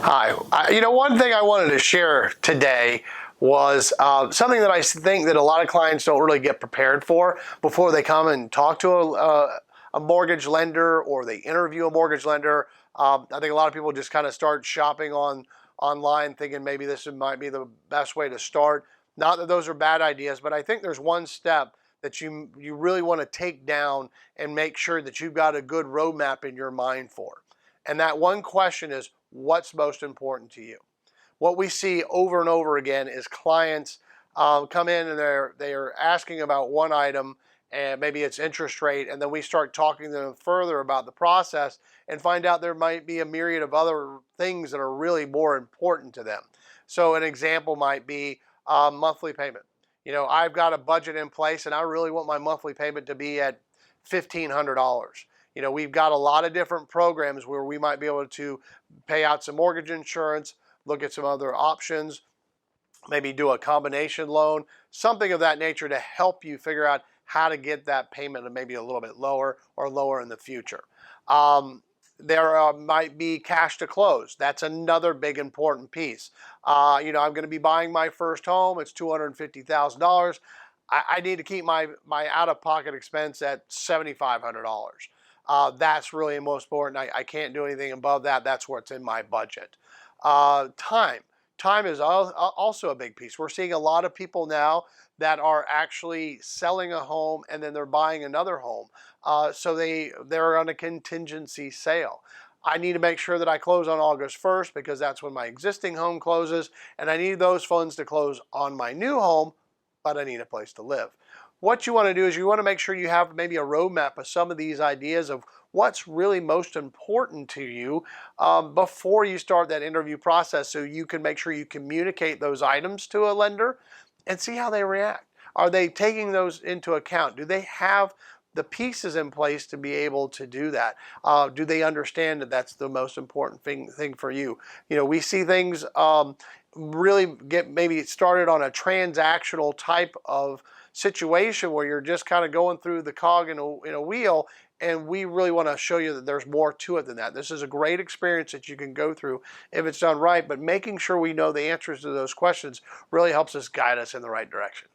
Hi. One thing I wanted to share today was something that I think that a lot of clients don't really get prepared for before they come and talk to a mortgage lender or they interview a mortgage lender. I think a lot of people just kind of start shopping online thinking maybe this might be the best way to start. Not that those are bad ideas, but I think there's one step that you really want to take down and make sure that you've got a good roadmap in your mind for. And that one question is, what's most important to you? What we see over and over again is clients come in and they're asking about one item, and maybe it's interest rate, and then we start talking to them further about the process and find out there might be a myriad of other things that are really more important to them. So an example might be monthly payment. I've got a budget in place and I really want my monthly payment to be at $1,500. We've got a lot of different programs where we might be able to pay out some mortgage insurance, look at some other options, maybe do a combination loan, something of that nature to help you figure out how to get that payment to maybe a little bit lower or lower in the future. There might be cash to close. That's another big important piece. I'm going to be buying my first home. It's $250,000. I need to keep my out-of-pocket expense at $7,500. That's really most important. I can't do anything above that. That's what's in my budget. Time. Time is also a big piece. We're seeing a lot of people now that are actually selling a home and then they're buying another home. So they're on a contingency sale. I need to make sure that I close on August 1st because that's when my existing home closes, and I need those funds to close on my new home, but I need a place to live. What you want to do is you want to make sure you have maybe a roadmap of some of these ideas of what's really most important to you before you start that interview process, so you can make sure you communicate those items to a lender and see how they react. Are they taking those into account? Do they have the pieces in place to be able to do that? Do they understand that that's the most important thing for you? We see things really get maybe started on a transactional type of situation where you're just kind of going through the cog in a wheel, and we really want to show you that there's more to it than that. This is a great experience that you can go through if it's done right, but making sure we know the answers to those questions really helps us guide us in the right direction.